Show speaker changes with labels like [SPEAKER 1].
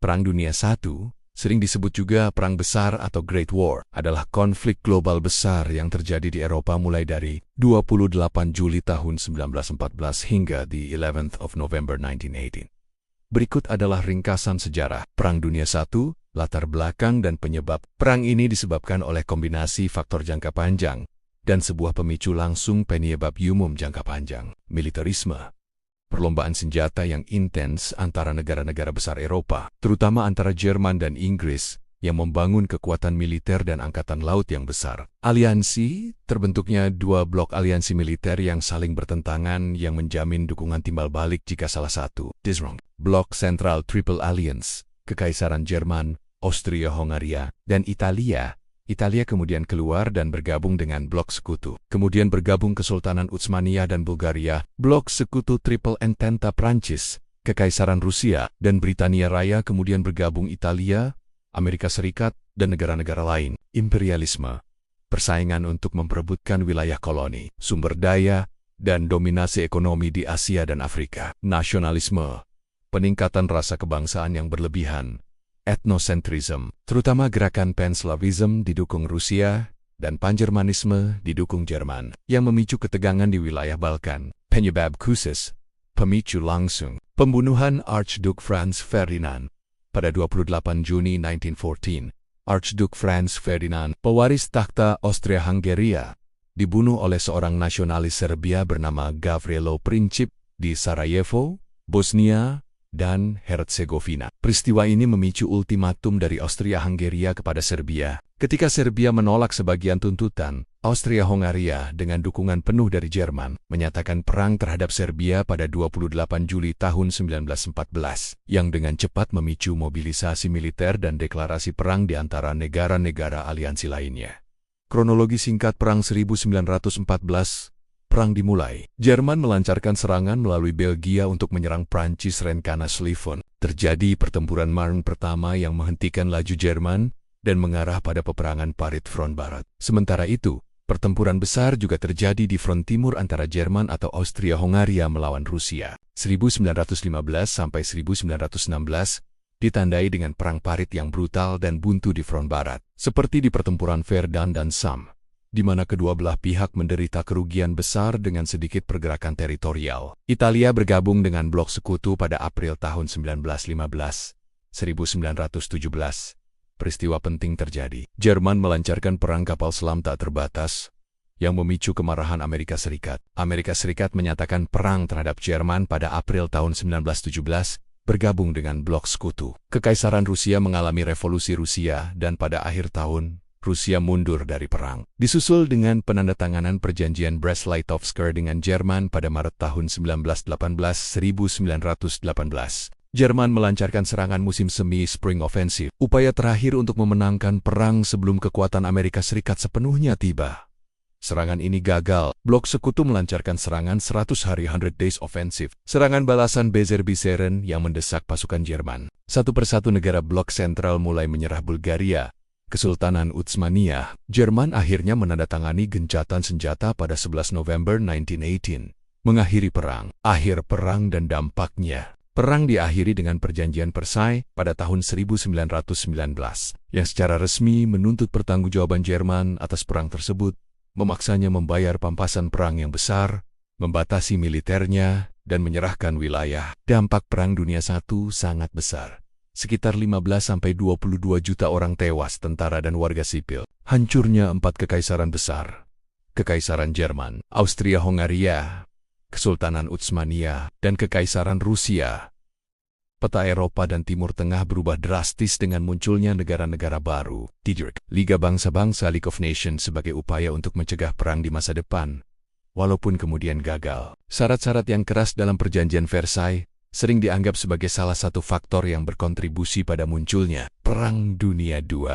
[SPEAKER 1] Perang Dunia I, sering disebut juga Perang Besar atau Great War, adalah konflik global besar yang terjadi di Eropa mulai dari 28 Juli tahun 1914 hingga the 11th of November 1918. Berikut adalah ringkasan sejarah Perang Dunia I, latar belakang dan penyebab. Perang ini disebabkan oleh kombinasi faktor jangka panjang dan sebuah pemicu langsung penyebab umum jangka panjang, militerisme. Perlombaan senjata yang intens antara negara-negara besar Eropa, terutama antara Jerman dan Inggris, yang membangun kekuatan militer dan angkatan laut yang besar. Aliansi, terbentuknya dua blok aliansi militer yang saling bertentangan yang menjamin dukungan timbal balik jika salah satu disrung. Blok Central Triple Alliance, Kekaisaran Jerman, Austria-Hongaria, dan Italia. Italia kemudian keluar dan bergabung dengan Blok Sekutu. Kemudian bergabung Kesultanan Utsmaniyah dan Bulgaria, Blok Sekutu Triple Entente Prancis, Kekaisaran Rusia, dan Britania Raya kemudian bergabung Italia, Amerika Serikat, dan negara-negara lain. Imperialisme, persaingan untuk memperebutkan wilayah koloni, sumber daya, dan dominasi ekonomi di Asia dan Afrika. Nasionalisme, peningkatan rasa kebangsaan yang berlebihan. Etnosentrisme, terutama gerakan Panslavism didukung Rusia, dan Panjermanisme didukung Jerman, yang memicu ketegangan di wilayah Balkan. Penyebab khusus, pemicu langsung, pembunuhan Archduke Franz Ferdinand. Pada 28 Juni 1914, Archduke Franz Ferdinand, pewaris takhta Austria-Hungaria, dibunuh oleh seorang nasionalis Serbia bernama Gavrilo Princip di Sarajevo, Bosnia, dan Herzegovina. Peristiwa ini memicu ultimatum dari Austria-Hungaria kepada Serbia. Ketika Serbia menolak sebagian tuntutan, Austria-Hongaria dengan dukungan penuh dari Jerman menyatakan perang terhadap Serbia pada 28 Juli tahun 1914, yang dengan cepat memicu mobilisasi militer dan deklarasi perang di antara negara-negara aliansi lainnya. Kronologi singkat Perang 1914. Perang dimulai. Jerman melancarkan serangan melalui Belgia untuk menyerang Prancis Rencana Schlieffen. Terjadi pertempuran Marne pertama yang menghentikan laju Jerman dan mengarah pada peperangan Parit Front Barat. Sementara itu, pertempuran besar juga terjadi di front timur antara Jerman atau Austria-Hongaria melawan Rusia. 1915 sampai 1916 ditandai dengan perang Parit yang brutal dan buntu di front barat, seperti di pertempuran Verdun dan Somme, di mana kedua belah pihak menderita kerugian besar dengan sedikit pergerakan teritorial. Italia bergabung dengan Blok Sekutu pada April tahun 1915. 1917, peristiwa penting terjadi. Jerman melancarkan perang kapal selam tak terbatas, yang memicu kemarahan Amerika Serikat. Amerika Serikat menyatakan perang terhadap Jerman pada April tahun 1917, bergabung dengan Blok Sekutu. Kekaisaran Rusia mengalami revolusi Rusia dan pada akhir tahun, Rusia mundur dari perang. Disusul dengan penandatanganan perjanjian Brest-Litovsk dengan Jerman pada Maret tahun 1918. Jerman melancarkan serangan musim semi Spring Offensive, upaya terakhir untuk memenangkan perang sebelum kekuatan Amerika Serikat sepenuhnya tiba. Serangan ini gagal. Blok Sekutu melancarkan serangan 100 hari 100 Days Offensive, serangan balasan Bezer-Biseren yang mendesak pasukan Jerman. Satu persatu negara blok sentral mulai menyerah. Bulgaria, Kesultanan Utsmaniyah, Jerman akhirnya menandatangani gencatan senjata pada 11 November 1918, mengakhiri perang. Akhir perang dan dampaknya. Perang diakhiri dengan Perjanjian Versailles pada tahun 1919, yang secara resmi menuntut pertanggungjawaban Jerman atas perang tersebut, memaksanya membayar pampasan perang yang besar, membatasi militernya, dan menyerahkan wilayah. Dampak Perang Dunia I sangat besar. Sekitar 15-22 juta orang tewas, tentara dan warga sipil. Hancurnya 4 kekaisaran besar. Kekaisaran Jerman, Austria-Hongaria, Kesultanan Utsmaniyah, dan Kekaisaran Rusia. Peta Eropa dan Timur Tengah berubah drastis dengan munculnya negara-negara baru. DDR, Liga Bangsa-Bangsa League of Nations sebagai upaya untuk mencegah perang di masa depan, walaupun kemudian gagal. Syarat-syarat yang keras dalam Perjanjian Versailles sering dianggap sebagai salah satu faktor yang berkontribusi pada munculnya Perang Dunia II.